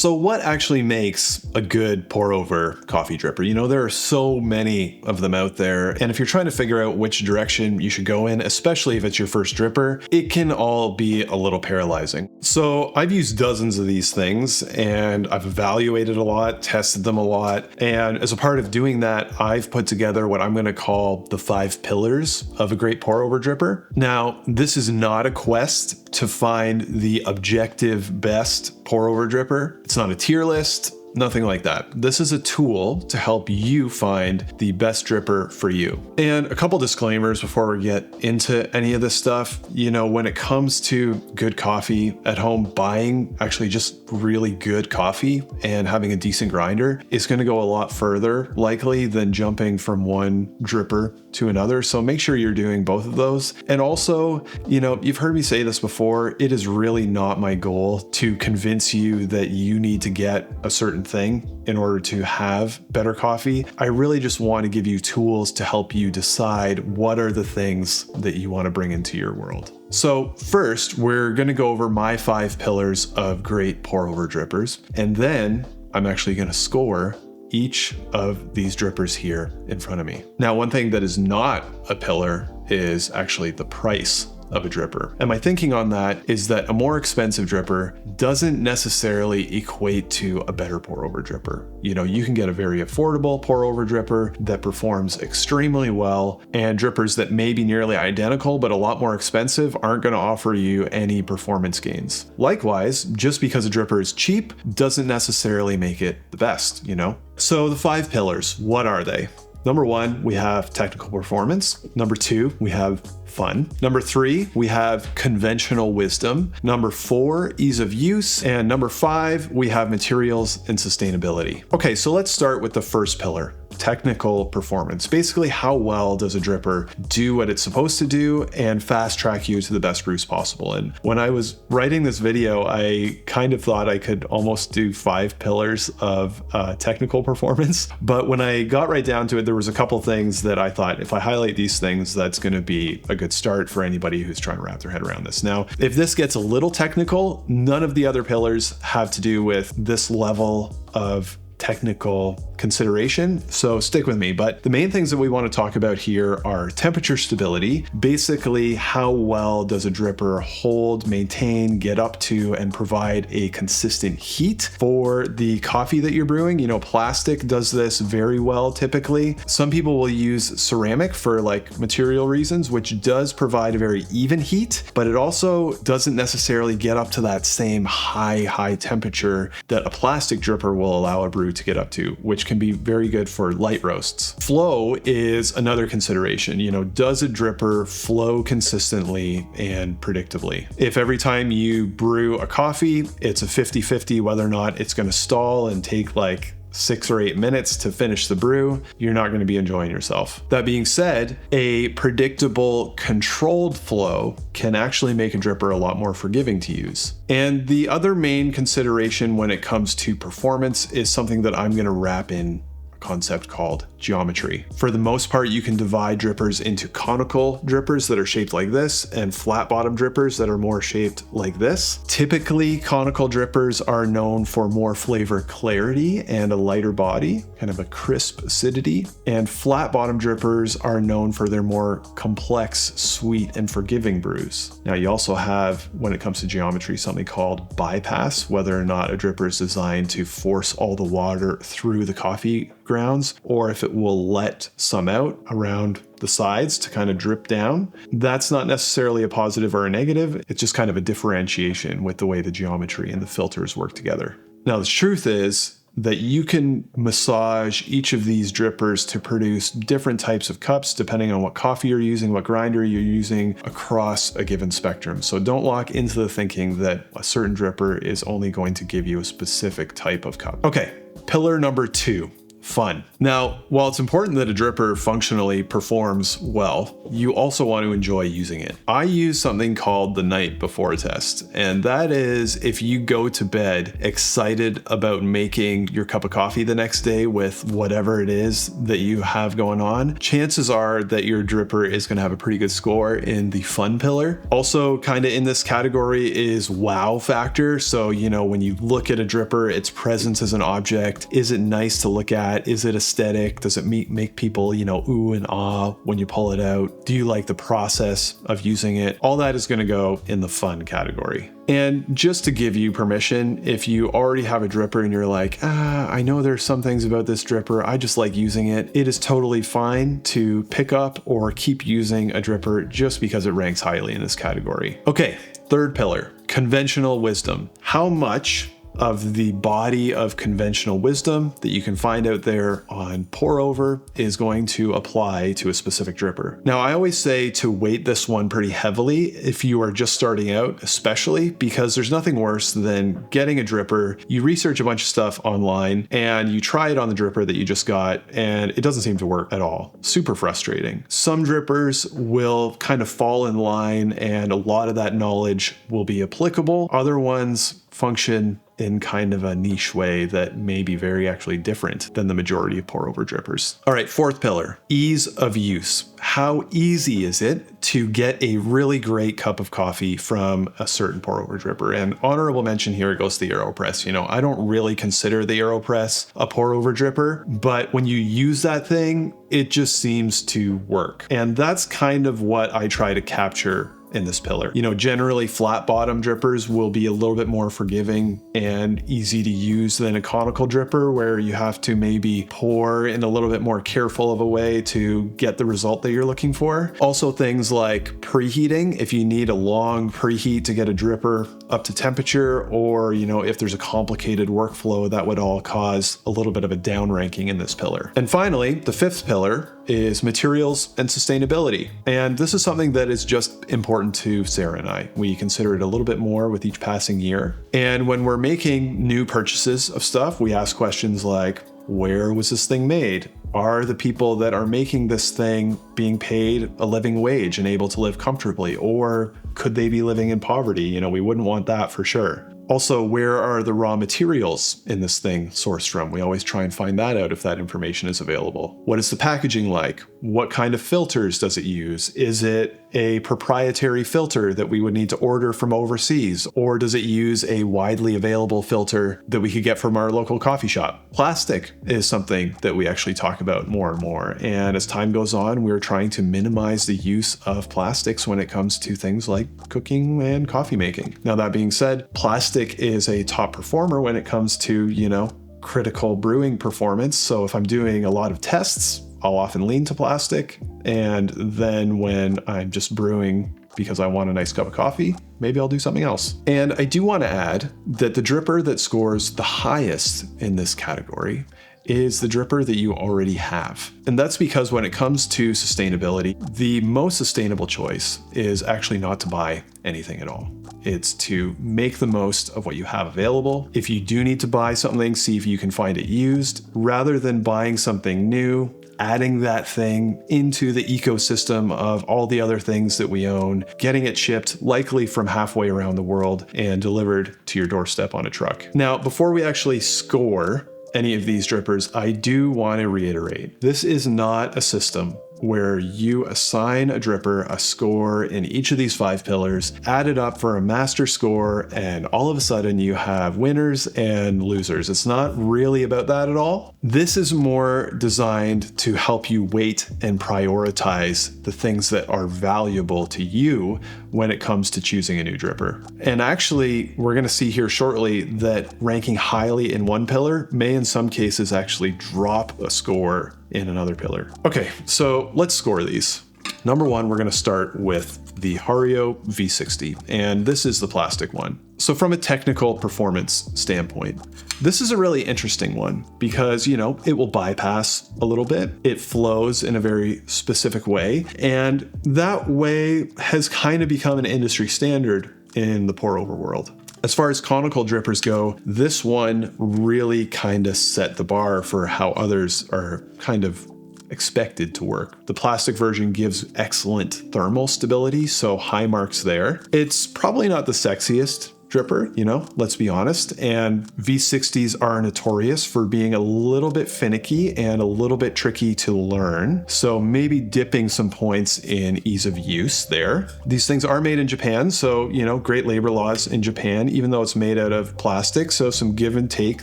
So what actually makes a good pour over coffee dripper? You know, there are so many of them out there, and if you're trying to figure out which direction you should go in, especially if it's your first dripper, it can all be a little paralyzing. So I've used dozens of these things and I've evaluated a lot, tested them a lot, and as a part of doing that, I've put together what I'm going to call the 5 pillars of a great pour over dripper. Now, this is not a quest to find the objective best pour over dripper. It's not a tier list. Nothing like that. This is a tool to help you find the best dripper for you. And a couple disclaimers before we get into any of this stuff. You know, when it comes to good coffee at home, buying actually just really good coffee and having a decent grinder is going to go a lot further likely than jumping from one dripper to another. So make sure you're doing both of those. And also, you know, you've heard me say this before, it is really not my goal to convince you that you need to get a certain thing in order to have better coffee. I really just want to give you tools to help you decide what are the things that you want to bring into your world. So first, we're going to go over my 5 pillars of great pour over drippers, and then I'm actually going to score each of these drippers here in front of me. Now, one thing that is not a pillar is actually the price of a dripper. And my thinking on that is that a more expensive dripper doesn't necessarily equate to a better pour over dripper. You know, you can get a very affordable pour over dripper that performs extremely well, and drippers that may be nearly identical but a lot more expensive aren't going to offer you any performance gains. Likewise, just because a dripper is cheap doesn't necessarily make it the best, you know? So the 5 pillars, what are they? Number 1, we have technical performance. Number 2, we have fun. Number 3, we have conventional wisdom. Number 4, ease of use. And number 5, we have materials and sustainability. Okay, so let's start with the first pillar, technical performance. Basically, how well does a dripper do what it's supposed to do and fast track you to the best brews possible? And when I was writing this video, I kind of thought I could almost do 5 pillars of technical performance. But when I got right down to it, there was a couple things that I thought, if I highlight these things, that's going to be a good start for anybody who's trying to wrap their head around this. Now, if this gets a little technical, none of the other pillars have to do with this level of technical consideration, so stick with me. But the main things that we want to talk about here are temperature stability. Basically, how well does a dripper hold, maintain, get up to, and provide a consistent heat for the coffee that you're brewing? You know, plastic does this very well typically. Some people will use ceramic for like material reasons, which does provide a very even heat, but it also doesn't necessarily get up to that same high temperature that a plastic dripper will allow a brew to get up to, which can be very good for light roasts. Flow is another consideration. You know, does a dripper flow consistently and predictably? If every time you brew a coffee, it's a 50-50 whether or not it's going to stall and take like 6 or 8 minutes to finish the brew, you're not going to be enjoying yourself. That being said, a predictable, controlled flow can actually make a dripper a lot more forgiving to use. And the other main consideration when it comes to performance is something that I'm going to wrap in concept called geometry. For the most part, you can divide drippers into conical drippers that are shaped like this and flat bottom drippers that are more shaped like this. Typically, conical drippers are known for more flavor clarity and a lighter body, kind of a crisp acidity. And flat bottom drippers are known for their more complex, sweet, and forgiving brews. Now, you also have, when it comes to geometry, something called bypass, whether or not a dripper is designed to force all the water through the coffee grounds, or if it will let some out around the sides to kind of drip down. That's not necessarily a positive or a negative. It's just kind of a differentiation with the way the geometry and the filters work together. Now, the truth is that you can massage each of these drippers to produce different types of cups depending on what coffee you're using, what grinder you're using across a given spectrum. So don't lock into the thinking that a certain dripper is only going to give you a specific type of cup. Okay, pillar number 2. fun. Now, while it's important that a dripper functionally performs well, you also want to enjoy using it. I use something called the night before test, and that is if you go to bed excited about making your cup of coffee the next day with whatever it is that you have going on, chances are that your dripper is going to have a pretty good score in the fun pillar. Also kind of in this category is wow factor. So, you know, when you look at a dripper, its presence as an object, is it nice to look at? Is it aesthetic? Does it make people, you know, ooh and ah when you pull it out? Do you like the process of using it? All that is going to go in the fun category. And just to give you permission, if you already have a dripper and you're like, I know there's some things about this dripper, I just like using it, it is totally fine to pick up or keep using a dripper just because it ranks highly in this category. Okay, third pillar, conventional wisdom. How much of the body of conventional wisdom that you can find out there on pour over is going to apply to a specific dripper? Now, I always say to weight this one pretty heavily if you are just starting out, especially because there's nothing worse than getting a dripper, you research a bunch of stuff online and you try it on the dripper that you just got and it doesn't seem to work at all. Super frustrating. Some drippers will kind of fall in line and a lot of that knowledge will be applicable. Other ones function in kind of a niche way that may be very actually different than the majority of pour over drippers. All right, fourth pillar, ease of use. How easy is it to get a really great cup of coffee from a certain pour over dripper? And honorable mention here goes to the AeroPress. You know, I don't really consider the AeroPress a pour over dripper, but when you use that thing, it just seems to work. And that's kind of what I try to capture in this pillar. You know, generally flat bottom drippers will be a little bit more forgiving and easy to use than a conical dripper where you have to maybe pour in a little bit more careful of a way to get the result that you're looking for. Also things like preheating, if you need a long preheat to get a dripper up to temperature, or, you know, if there's a complicated workflow, that would all cause a little bit of a down ranking in this pillar. And finally, the fifth pillar is materials and sustainability. And this is something that is just important to Sarah and I. We consider it a little bit more with each passing year. And when we're making new purchases of stuff, we ask questions like, where was this thing made? Are the people that are making this thing being paid a living wage and able to live comfortably? Or could they be living in poverty? You know, we wouldn't want that for sure. Also, where are the raw materials in this thing sourced from? We always try and find that out if that information is available. What is the packaging like? What kind of filters does it use? Is it a proprietary filter that we would need to order from overseas? Or does it use a widely available filter that we could get from our local coffee shop? Plastic is something that we actually talk about more and more. And as time goes on, we're trying to minimize the use of plastics when it comes to things like cooking and coffee making. Now, that being said, plastic is a top performer when it comes to, you know, critical brewing performance. So if I'm doing a lot of tests, I'll often lean to plastic. And then when I'm just brewing because I want a nice cup of coffee, maybe I'll do something else. And I do want to add that the dripper that scores the highest in this category is the dripper that you already have. And that's because when it comes to sustainability, the most sustainable choice is actually not to buy anything at all. It's to make the most of what you have available. If you do need to buy something, see if you can find it used, rather than buying something new, adding that thing into the ecosystem of all the other things that we own, getting it shipped likely from halfway around the world and delivered to your doorstep on a truck. Now, before we actually score any of these drippers, I do want to reiterate, this is not a system where you assign a dripper a score in each of these 5 pillars, add it up for a master score, and all of a sudden you have winners and losers. It's not really about that at all. This is more designed to help you weight and prioritize the things that are valuable to you when it comes to choosing a new dripper. And actually, we're going to see here shortly that ranking highly in one pillar may in some cases actually drop a score in another pillar. Okay, so let's score these. Number 1, we're going to start with the Hario V60, and this is the plastic one. So from a technical performance standpoint, this is a really interesting one because, you know, it will bypass a little bit. It flows in a very specific way, and that way has kind of become an industry standard in the pour over world. As far as conical drippers go, this one really kind of set the bar for how others are kind of expected to work. The plastic version gives excellent thermal stability, so high marks there. It's probably not the sexiest dripper, you know, let's be honest. And V60s are notorious for being a little bit finicky and a little bit tricky to learn. So maybe dipping some points in ease of use there. These things are made in Japan, so, you know, great labor laws in Japan, even though it's made out of plastic. So some give and take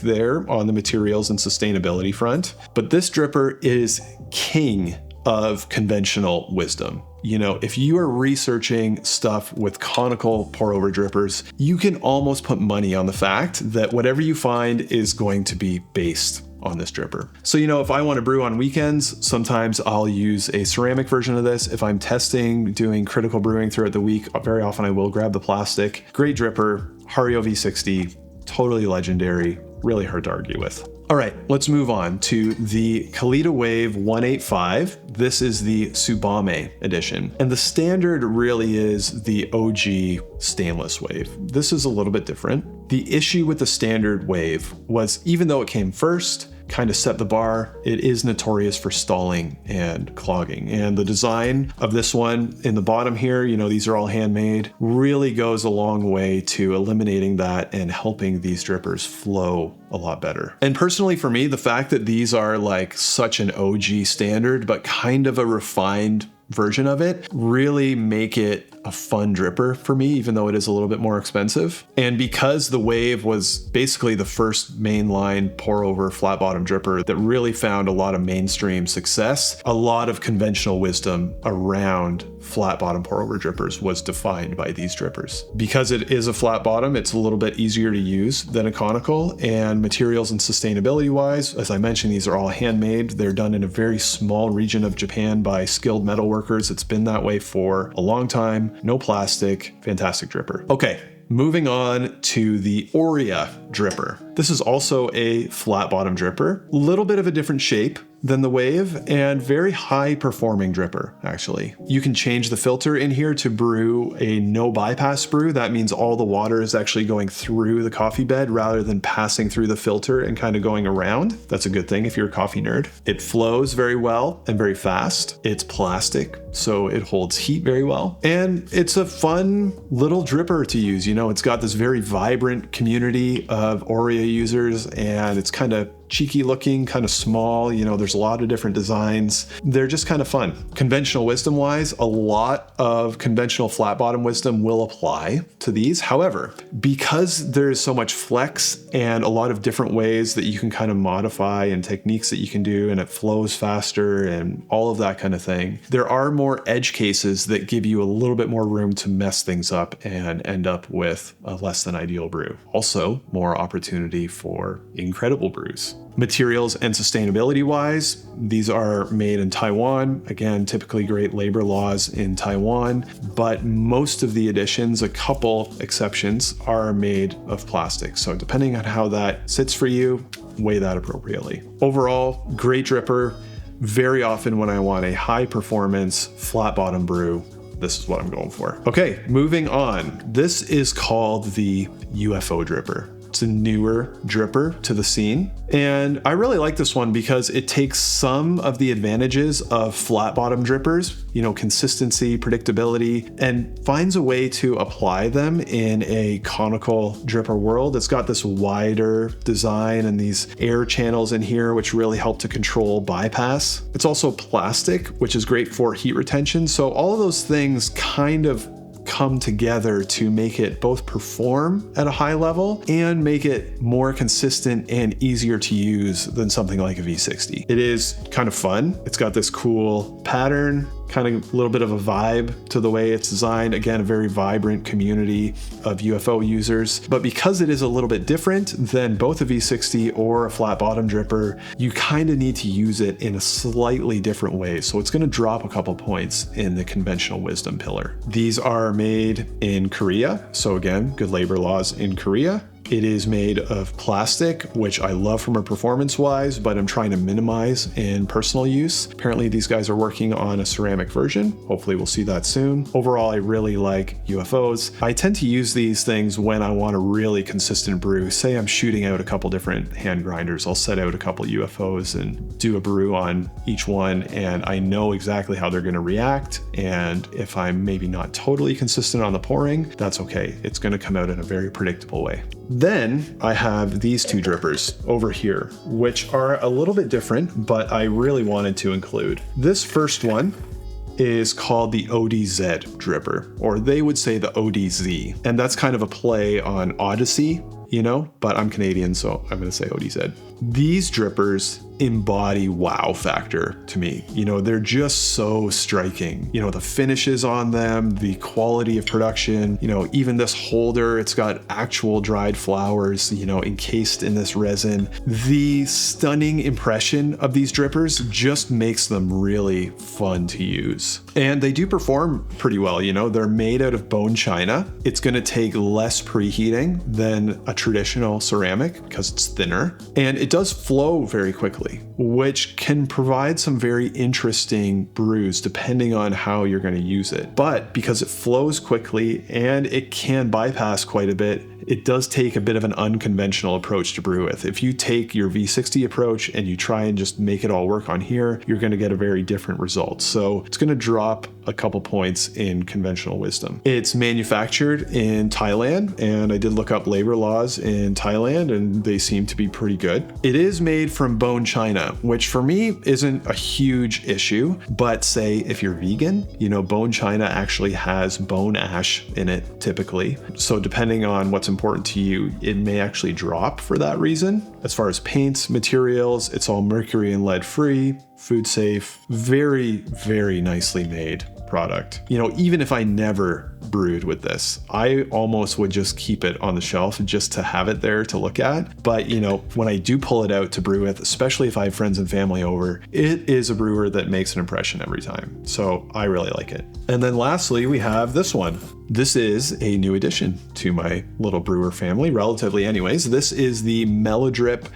there on the materials and sustainability front. But this dripper is king of conventional wisdom. You know, if you are researching stuff with conical pour over drippers, you can almost put money on the fact that whatever you find is going to be based on this dripper. So, you know, if I want to brew on weekends, sometimes I'll use a ceramic version of this. If I'm testing, doing critical brewing throughout the week, very often I will grab the plastic. Great dripper, Hario V60, totally legendary, really hard to argue with. All right, let's move on to the Kalita Wave 185. This is the Tsubame edition. And the standard really is the OG stainless wave. This is a little bit different. The issue with the standard wave was, even though it came first, kind of set the bar, it is notorious for stalling and clogging. And the design of this one in the bottom here, you know, these are all handmade, really goes a long way to eliminating that and helping these drippers flow a lot better. And personally for me, the fact that these are like such an OG standard, but kind of a refined version of it, really make it a fun dripper for me, even though it is a little bit more expensive. And because the Wave was basically the first mainline pour over flat bottom dripper that really found a lot of mainstream success, a lot of conventional wisdom around flat bottom pour over drippers was defined by these drippers. Because it is a flat bottom, it's a little bit easier to use than a conical, and materials and sustainability wise, as I mentioned, these are all handmade. They're done in a very small region of Japan by skilled metalworkers. It's been that way for a long time. No plastic, fantastic dripper. Okay, moving on to the Orea Dripper. This is also a flat bottom dripper, a little bit of a different shape than the Wave, and very high performing dripper, actually. You can change the filter in here to brew a no bypass brew. That means all the water is actually going through the coffee bed rather than passing through the filter and kind of going around. That's a good thing if you're a coffee nerd. It flows very well and very fast. It's plastic, so it holds heat very well. And it's a fun little dripper to use. You know, it's got this very vibrant community of Orea users, and it's kind of cheeky looking, kind of small. You know, there's a lot of different designs. They're just kind of fun. Conventional wisdom wise, a lot of conventional flat bottom wisdom will apply to these. However, because there's so much flex and a lot of different ways that you can kind of modify and techniques that you can do, and it flows faster and all of that kind of thing, there are more edge cases that give you a little bit more room to mess things up and end up with a less than ideal brew. Also, more opportunity for incredible brews. Materials and sustainability wise, these are made in Taiwan. Again, typically great labor laws in Taiwan, but most of the editions, a couple exceptions, are made of plastic. So depending on how that sits for you, weigh that appropriately. Overall, great dripper. Very often when I want a high performance flat bottom brew, this is what I'm going for. Okay, moving on. This is called the UFO Dripper. It's a newer dripper to the scene. And I really like this one because it takes some of the advantages of flat bottom drippers, you know, consistency, predictability, and finds a way to apply them in a conical dripper world. It's got this wider design and these air channels in here, which really help to control bypass. It's also plastic, which is great for heat retention. So all of those things kind of come together to make it both perform at a high level and make it more consistent and easier to use than something like a V60. It is kind of fun. It's got this cool pattern, kind of a little bit of a vibe to the way it's designed. Again, a very vibrant community of UFO users. But because it is a little bit different than both a V60 or a flat bottom dripper, you kind of need to use it in a slightly different way. So it's going to drop a couple points in the conventional wisdom pillar. These are made in Korea. So again, good labor laws in Korea. It is made of plastic, which I love from a performance-wise, but I'm trying to minimize in personal use. Apparently these guys are working on a ceramic version. Hopefully we'll see that soon. Overall, I really like UFOs. I tend to use these things when I want a really consistent brew. Say I'm shooting out a couple different hand grinders. I'll set out a couple UFOs and do a brew on each one, and I know exactly how they're going to react. And if I'm maybe not totally consistent on the pouring, that's okay. It's going to come out in a very predictable way. Then I have these two drippers over here, which are a little bit different, but I really wanted to include. This first one is called the ODZ Dripper, or they would say the ODZ. And that's kind of a play on Odyssey, you know, but I'm Canadian, so I'm going to say ODZ. These drippers embody wow factor to me. You know, they're just so striking. You know, the finishes on them, the quality of production, you know, even this holder, it's got actual dried flowers, you know, encased in this resin. The stunning impression of these drippers just makes them really fun to use. And they do perform pretty well, you know, they're made out of bone china. It's going to take less preheating than a traditional ceramic because it's thinner, and it does flow very quickly, which can provide some very interesting brews depending on how you're going to use it. But because it flows quickly and it can bypass quite a bit, it does take a bit of an unconventional approach to brew with. If you take your V60 approach and you try and just make it all work on here, you're going to get a very different result. So it's going to drop a couple points in conventional wisdom. It's manufactured in Thailand, and I did look up labor laws in Thailand and they seem to be pretty good. It is made from bone china, which for me isn't a huge issue, but say if you're vegan, you know, bone china actually has bone ash in it typically. So depending on what's important to you, it may actually drop for that reason. As far as paints, materials, it's all mercury and lead free, food safe, very, very nicely made product. You know, even if I never brewed with this, I almost would just keep it on the shelf just to have it there to look at. But you know, when I do pull it out to brew with, especially if I have friends and family over, it is a brewer that makes an impression every time. So I really like it. And then lastly, we have this one. This is a new addition to my little brewer family, relatively anyways. This is the Melodrip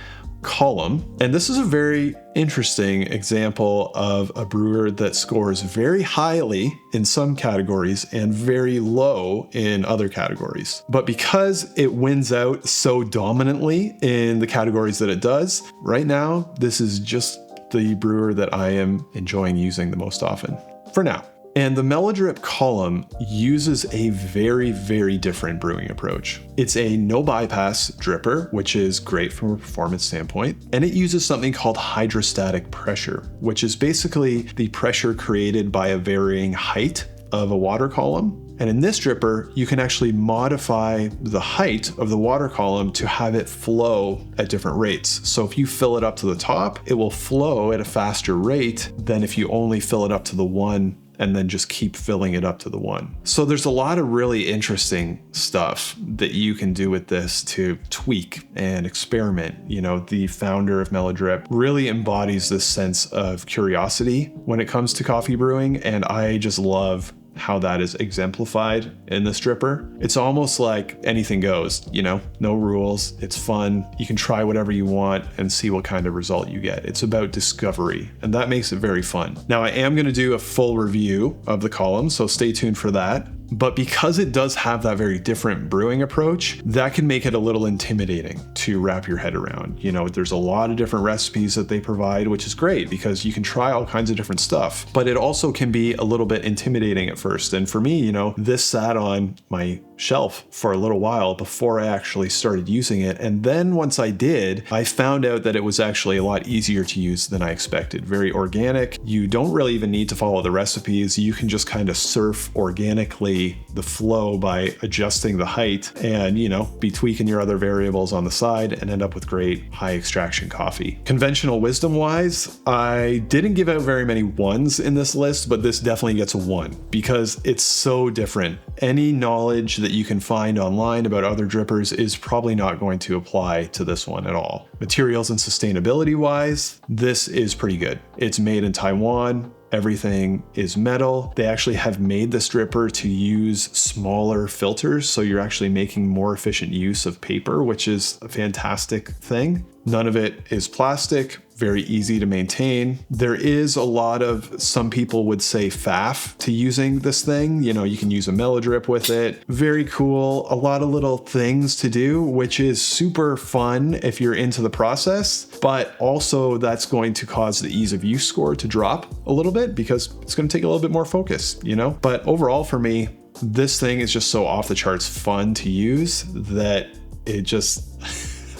Colum, and this is a very interesting example of a brewer that scores very highly in some categories and very low in other categories. But because it wins out so dominantly in the categories that it does, right now, this is just the brewer that I am enjoying using the most often for now. And the Melodrip Colum uses a very, very different brewing approach. It's a no bypass dripper, which is great from a performance standpoint. And it uses something called hydrostatic pressure, which is basically the pressure created by a varying height of a water column. And in this dripper, you can actually modify the height of the water column to have it flow at different rates. So if you fill it up to the top, it will flow at a faster rate than if you only fill it up to the one and then just keep filling it up to the one. So there's a lot of really interesting stuff that you can do with this to tweak and experiment. You know, the founder of Melodrip really embodies this sense of curiosity when it comes to coffee brewing, and I just love how that is exemplified in this dripper. It's almost like anything goes, you know, no rules, it's fun, you can try whatever you want and see what kind of result you get. It's about discovery, and that makes it very fun. Now I am going to do a full review of the column, so stay tuned for that. But because it does have that very different brewing approach, that can make it a little intimidating to wrap your head around. You know, there's a lot of different recipes that they provide, which is great because you can try all kinds of different stuff, but it also can be a little bit intimidating at first. And for me, you know, this sat on my shelf for a little while before I actually started using it. And then once I did, I found out that it was actually a lot easier to use than I expected. Very organic. You don't really even need to follow the recipes. You can just kind of surf organically the flow by adjusting the height and, you know, be tweaking your other variables on the side and end up with great high extraction coffee. Conventional wisdom wise, I didn't give out very many ones in this list, but this definitely gets a 1 because it's so different. Any knowledge that you can find online about other drippers is probably not going to apply to this one at all. Materials and sustainability wise, this is pretty good. It's made in Taiwan. Everything is metal. They actually have made this dripper to use smaller filters, so you're actually making more efficient use of paper, which is a fantastic thing. None of it is plastic, very easy to maintain. There is a lot of, some people would say, faff to using this thing. You know, you can use a Melodrip with it. Very cool. A lot of little things to do, which is super fun if you're into the process, but also that's going to cause the ease of use score to drop a little bit because it's going to take a little bit more focus, you know? But overall for me, this thing is just so off the charts fun to use that it just...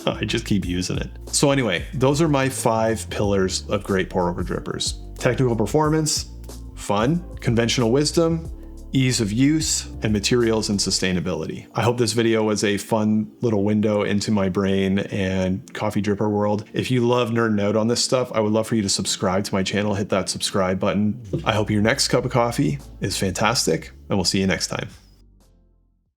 I just keep using it. So anyway, those are my 5 pillars of great pour over drippers. Technical performance, fun, conventional wisdom, ease of use, and materials and sustainability. I hope this video was a fun little window into my brain and coffee dripper world. If you love nerding out on this stuff, I would love for you to subscribe to my channel, hit that subscribe button. I hope your next cup of coffee is fantastic, and we'll see you next time.